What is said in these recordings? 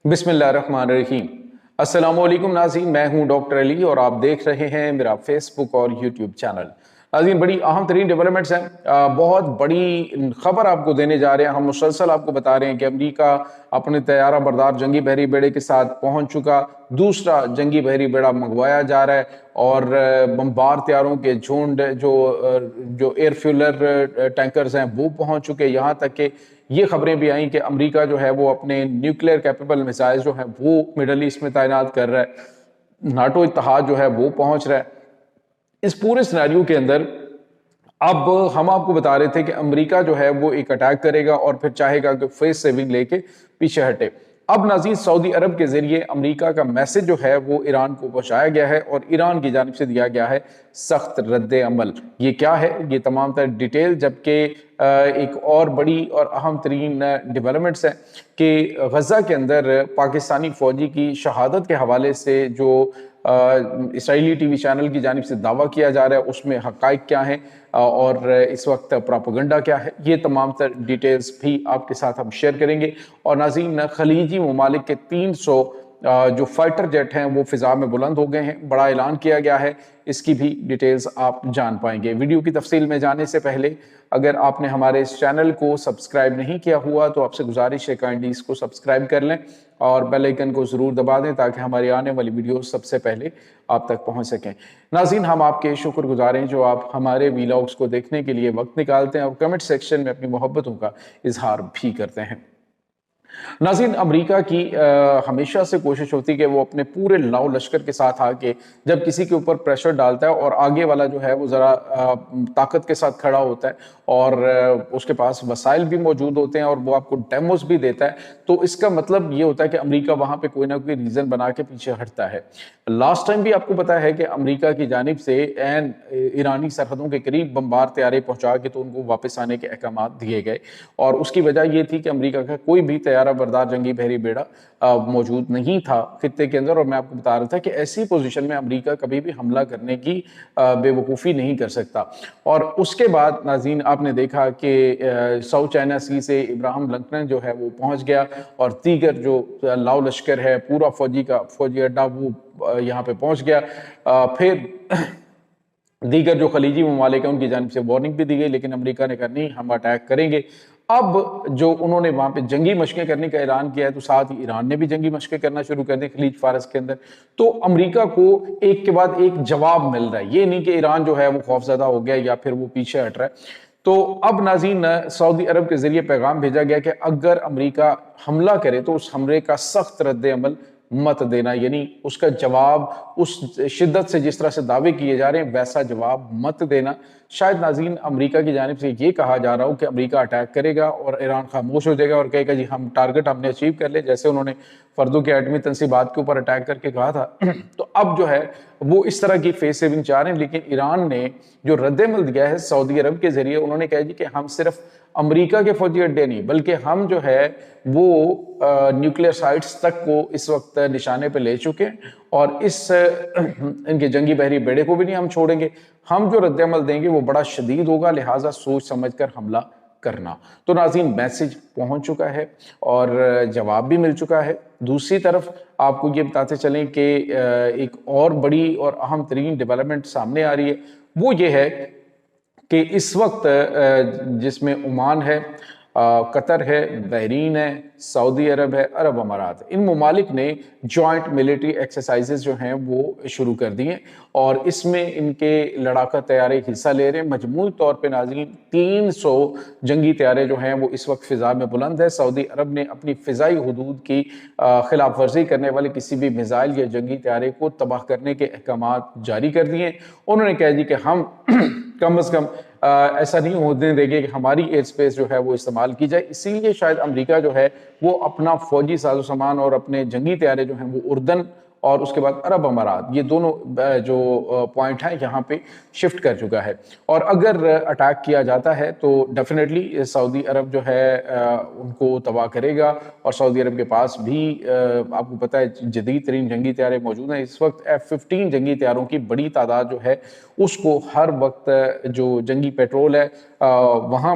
बिस्मिल्लाहिर्रहमानिर्रहीम। अस्सलाम वालेकुम नाज़रीन, मैं हूं डॉक्टर अली और आप देख रहे हैं मेरा फेसबुक और यूट्यूब चैनल। नाज़रीन, बड़ी अहम तरीन डेवलपमेंट्स हैं, बहुत बड़ी खबर आपको देने जा रहे हैं। हम मुसलसल आपको बता रहे हैं कि अमेरिका अपने तैयारा बरदार जंगी बहरी बेड़े के साथ पहुंच चुका, दूसरा जंगी बहरी बेड़ा मंगवाया जा रहा है और बमबार तैयारों के झुंड जो एयर फ्यूलर टैंकर्स हैं वो पहुंच चुके। यहाँ तक कि ये खबरें भी आई कि अमेरिका जो है वो अपने न्यूक्लियर कैपेबल मिसाइल जो है वो मिडल ईस्ट में तैनात कर रहा है। नाटो इत्तेहाद जो है वो पहुंच रहा है। इस पूरे सिनेरियो के अंदर अब हम आपको बता रहे थे कि अमेरिका जो है वो एक अटैक करेगा और फिर चाहेगा कि फेस सेविंग लेके पीछे हटे। अब नाज़रीन, सऊदी अरब के जरिए अमेरिका का मैसेज जो है वो ईरान को पहुंचाया गया है और ईरान की जानिब से दिया गया है सख्त रद्द अमल। ये क्या है, ये तमाम तर डिटेल, जबकि एक और बड़ी और अहम तरीन डेवलपमेंट्स है कि गजा के अंदर पाकिस्तानी फौजी की शहादत के हवाले से जो इसराइली टीवी चैनल की जानिब से दावा किया जा रहा है उसमें हकाइक क्या हैं और इस वक्त प्रोपेगेंडा क्या है, ये तमाम तर डिटेल्स भी आपके साथ हम शेयर करेंगे। और नाज़रीन, खलीजी ममालिक के 300 जो फाइटर जेट हैं वो फिजा में बुलंद हो गए हैं, बड़ा ऐलान किया गया है। इसकी भी डिटेल्स आप जान पाएंगे। वीडियो की तफसील में जाने से पहले अगर आपने हमारे इस चैनल को सब्सक्राइब नहीं किया हुआ तो आपसे गुजारिश है काइंडली इसको सब्सक्राइब कर लें और बेल आइकन को ज़रूर दबा दें ताकि हमारी आने वाली वीडियो सबसे पहले आप तक पहुंच सकें। नाज़रीन, हम आपके शुक्रगुजार हैं जो आप हमारे वीलॉग्स को देखने के लिए वक्त निकालते हैं और कमेंट सेक्शन में अपनी मोहब्बतों का इजहार भी करते हैं। नाज़रीन, अमेरिका की हमेशा से कोशिश होती है कि वो अपने पूरे लाओ लश्कर के साथ आके जब किसी के ऊपर प्रेशर डालता है और आगे वाला जो है वो ज़रा ताकत के साथ खड़ा होता है और उसके पास वसाइल भी मौजूद होते हैं और वो आपको डेमोस भी देता है, तो इसका मतलब ये होता है कि अमेरिका वहाँ पे कोई ना कोई रीज़न बना के पीछे हटता है। लास्ट टाइम भी आपको पता है कि अमेरिका की जानिब से एन ईरानी सरहदों के करीब बमबार तैयारे पहुँचा के तो उनको वापस आने के अहकाम दिए गए और उसकी वजह ये थी कि अमेरिका का कोई भी तैयारा बरदार जंगी बहरी बेड़ा मौजूद नहीं था खित्ते के अंदर। और मैं आपको बता रहा था कि ऐसी पोजीशन में अमेरिका कभी भी हमला करने की बेवकूफ़ी नहीं कर सकता। और उसके बाद नाज़रीन, आपने देखा कि साउथ चाइना सी से इब्राहिम लिंकन जो है वो पहुंच गया और दीगर जो लाओ लश्कर है पूरा फौजी अड्डा वो यहाँ पे पहुंच गया। फिर दीगर जो खलीजी ममालिक हैं उनकी जानिब से वार्निंग भी दी गई, लेकिन अमेरिका ने कहा नहीं, हम अटैक करेंगे। अब जो उन्होंने वहां पे जंगी मशकें करने का ऐलान किया है तो साथ ही ईरान ने भी जंगी मशकें करना शुरू कर दी खलीज फारस के अंदर। तो अमेरिका को एक के बाद एक जवाब मिल रहा है, ये नहीं कि ईरान जो है वो खौफजदा हो गया या फिर वो पीछे हट रहा है। तो अब नाज़रीन, सऊदी अरब के जरिए पैगाम भेजा गया कि अगर अमेरिका हमला करे तो उस हमले का सख्त रद्द अमल मत देना, यानी उसका जवाब उस शिद्दत से जिस तरह से दावे किए जा रहे हैं वैसा जवाब मत देना। शायद नाज़रीन अमेरिका की जानिब से ये कहा जा रहा हो कि अमेरिका अटैक करेगा और ईरान खामोश हो जाएगा और कहेगा जी हम टारगेट हमने अचीव कर ले, जैसे उन्होंने फर्दों के एटमी तनसीबात के ऊपर अटैक करके कहा था। तो अब जो है वो इस तरह की फेस सेविंग चाह रहे हैं, लेकिन ईरान ने जो रद्दमल दिया है सऊदी अरब के जरिए, उन्होंने कहा जी कि हम सिर्फ अमेरिका के फौजी अड्डे नहीं बल्कि हम जो है वो न्यूक्लियर साइट्स तक को इस वक्त निशाने पे ले चुके हैं और इस इनके जंगी बहरी बेड़े को भी नहीं हम छोड़ेंगे। हम जो रद्दमल देंगे वो बड़ा शदीद होगा, लिहाजा सोच समझकर हमला करना। तो नाज़रीन, मैसेज पहुंच चुका है और जवाब भी मिल चुका है। दूसरी तरफ आपको ये बताते चलें कि एक और बड़ी और अहम तरीन डेवलपमेंट सामने आ रही है, वो ये है कि इस वक्त जिसमें ओमान है, कतर है, बहरीन है, सऊदी अरब है, अरब अमारात है, इन ममालिक ने जॉइंट मिलिट्री एक्सरसाइजेज जो हैं वो शुरू कर दी हैं और इसमें इनके लड़ाका तैयारे हिस्सा ले रहे हैं। मजमूई तौर पे नाज़रीन 300 जंगी तैयारे जो हैं वो इस वक्त फ़िज़ा में बुलंद है। सऊदी अरब ने अपनी फ़िज़ाई हदूद की खिलाफ वर्जी करने वाले किसी भी मिसाइल या जंगी तैयारे को तबाह करने के अहकाम जारी कर दिए। उन्होंने कहा जी कि हम कम अज़ कम ऐसा नहीं होने देंगे कि हमारी एयर स्पेस जो है वो इस्तेमाल की जाए। इसीलिए शायद अमेरिका जो है वो अपना फौजी साजो सामान और अपने जंगी तैयारे जो हैं वो उर्दन اور اس کے بعد عرب امارات، یہ دونوں جو پوائنٹ ہیں یہاں پہ شفٹ کر چکا ہے. اور اگر اٹیک کیا جاتا ہے تو ڈیفینیٹلی سعودی عرب جو ہے ان کو تباہ کرے گا. اور سعودی عرب کے پاس بھی آپ کو پتہ ہے جدید ترین جنگی طیارے موجود ہیں. اس وقت F-15 جنگی طیاروں کی بڑی تعداد جو ہے اس کو ہر وقت جو جنگی پیٹرول ہے وہاں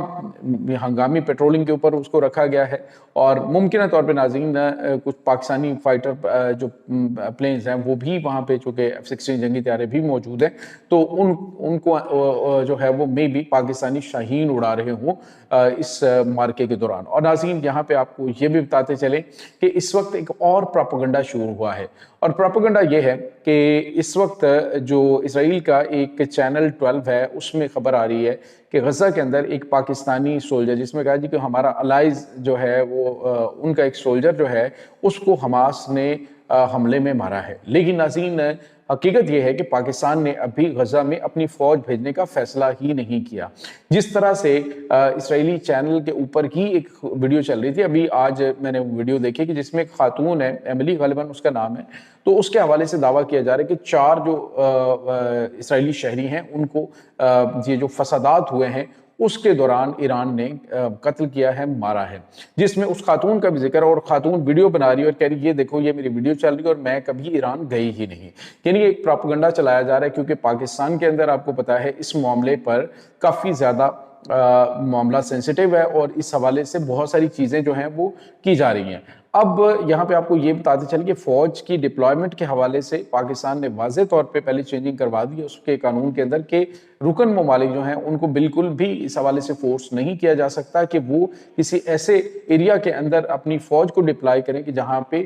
ہنگامی پیٹرولنگ کے اوپر اس کو رکھا گیا ہے. اور ممکنہ طور پہ ناظرین کچھ پاکستانی فائٹر جو پلینز ہیں وہ بھی وہاں پہ چونکہ F-16 جنگی طیارے بھی موجود ہیں تو ان کو جو ہے وہ میں بھی پاکستانی شاہین اڑا رہے ہوں اس مارکے کے دوران. اور ناظرین یہاں پہ آپ کو یہ بھی بتاتے چلیں کہ اس وقت ایک اور پروپیگنڈا شروع ہوا ہے. اور پروپیگنڈا یہ ہے کہ اس وقت جو اسرائیل کا ایک چینل 12 ہے اس میں خبر آ رہی ہے کہ غزہ کے اندر ایک پاکستانی سولجر، جس میں کہا جی کہ ہمارا الائز جو ہے وہ ان کا ایک سولجر جو ہے اس کو حماس نے حملے میں مارا ہے. لیکن ناظرین حقیقت یہ ہے کہ پاکستان نے ابھی غزہ میں اپنی فوج بھیجنے کا فیصلہ ہی نہیں کیا. جس طرح سے اسرائیلی چینل کے اوپر ہی ایک ویڈیو چل رہی تھی، ابھی آج میں نے ویڈیو دیکھی کہ جس میں ایک خاتون ہے، ایملی غالباً اس کا نام ہے، تو اس کے حوالے سے دعویٰ کیا جا رہا ہے کہ 4 جو اسرائیلی شہری ہیں ان کو یہ جو فسادات ہوئے ہیں اس کے دوران ایران نے قتل کیا ہے، مارا ہے. جس میں اس خاتون کا بھی ذکر ہے اور خاتون ویڈیو بنا رہی ہے اور کہہ رہی ہے یہ دیکھو یہ میری ویڈیو چل رہی ہے اور میں کبھی ایران گئی ہی نہیں. یعنی ایک پروپیگنڈا چلایا جا رہا ہے کیونکہ پاکستان کے اندر آپ کو پتا ہے اس معاملے پر کافی زیادہ معاملہ سینسیٹیو ہے اور اس حوالے سے بہت ساری چیزیں جو ہیں وہ کی جا رہی ہیں. اب یہاں پہ آپ کو یہ بتاتے چلیں کہ فوج کی ڈپلائمنٹ کے حوالے سے پاکستان نے واضح طور پہ پہلے چینجنگ کروا دی ہے اس کے قانون کے اندر کہ رکن ممالک جو ہیں ان کو بالکل بھی اس حوالے سے فورس نہیں کیا جا سکتا کہ وہ کسی ایسے ایریا کے اندر اپنی فوج کو ڈپلائی کریں کہ جہاں پہ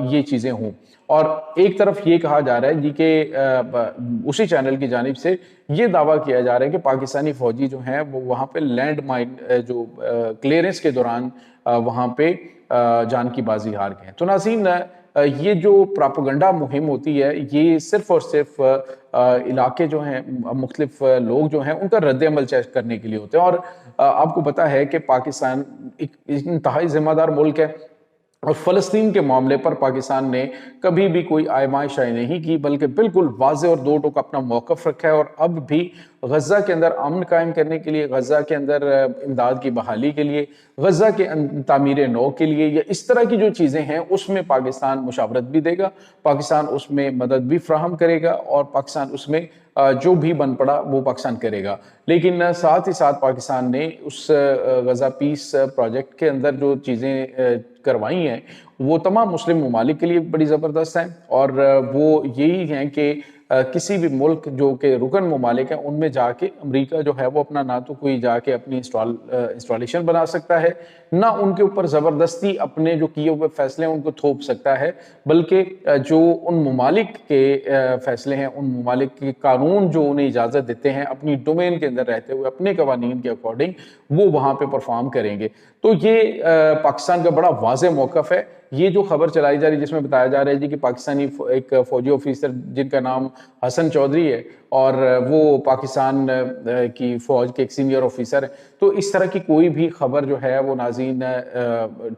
یہ چیزیں ہوں. اور ایک طرف یہ کہا جا رہا ہے جی کہ اسی چینل کی جانب سے یہ دعویٰ کیا جا رہا ہے کہ پاکستانی فوجی جو ہیں وہ وہاں پہ لینڈ مائن جو کلیئرنس کے دوران وہاں پہ جان کی بازی ہار گئے. تو ناظرین یہ جو پروپیگنڈا مہم ہوتی ہے یہ صرف اور صرف علاقے جو ہیں مختلف لوگ جو ہیں ان کا رد عمل چیک کرنے کے لیے ہوتے ہیں. اور آپ کو پتا ہے کہ پاکستان ایک انتہائی ذمہ دار ملک ہے اور فلسطین کے معاملے پر پاکستان نے کبھی بھی کوئی آئمائشائی نہیں کی بلکہ بالکل واضح اور دو ٹوک اپنا موقف رکھا ہے. اور اب بھی غزہ کے اندر امن قائم کرنے کے لیے، غزہ کے اندر امداد کی بحالی کے لیے، غزہ کے تعمیر نو کے لیے یا اس طرح کی جو چیزیں ہیں اس میں پاکستان مشاورت بھی دے گا، پاکستان اس میں مدد بھی فراہم کرے گا اور پاکستان اس میں جو بھی بن پڑا وہ پاکستان کرے گا. لیکن ساتھ ہی ساتھ پاکستان نے اس غزہ پیس پروجیکٹ کے اندر جو چیزیں کروائی ہیں وہ تمام مسلم ممالک کے لیے بڑی زبردست ہیں اور وہ یہی ہیں کہ کسی بھی ملک جو کہ رکن ممالک ہیں ان میں جا کے امریکہ جو ہے وہ اپنا نہ تو کوئی جا کے اپنی انسٹالیشن بنا سکتا ہے، نہ ان کے اوپر زبردستی اپنے جو کیے ہوئے فیصلے ہیں ان کو تھوپ سکتا ہے، بلکہ جو ان ممالک کے فیصلے ہیں، ان ممالک کے قانون جو انہیں اجازت دیتے ہیں اپنی ڈومین کے اندر رہتے ہوئے اپنے قوانین کے اکارڈنگ وہ وہاں پہ پرفارم کریں گے. تو یہ پاکستان کا بڑا واضح موقف ہے. یہ جو خبر چلائی جا رہی ہے جس میں بتایا جا رہا ہے جی کہ پاکستانی ایک فوجی آفیسر جن کا نام حسن چودھری ہے اور وہ پاکستان کی فوج کے ایک سینئر آفیسر ہے، تو اس طرح کی کوئی بھی خبر جو ہے وہ ناظرین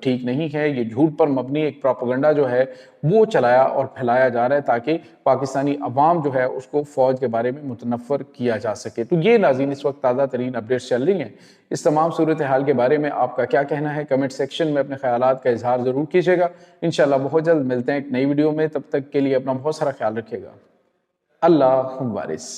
ٹھیک نہیں ہے. یہ جھوٹ پر مبنی ایک پروپیگنڈا جو ہے وہ چلایا اور پھیلایا جا رہا ہے تاکہ پاکستانی عوام جو ہے اس کو فوج کے بارے میں متنفر کیا جا سکے. تو یہ ناظرین اس وقت تازہ ترین اپڈیٹس چل رہی ہیں. اس تمام صورتحال کے بارے میں آپ کا کیا کہنا ہے؟ کمنٹ سیکشن میں اپنے خیالات کا اظہار ضرور کیجیے گا. انشاءاللہ بہت جلد ملتے ہیں ایک نئی ویڈیو میں. تب تک کے لیے اپنا بہت سارا خیال رکھیے گا. اللہ وارث.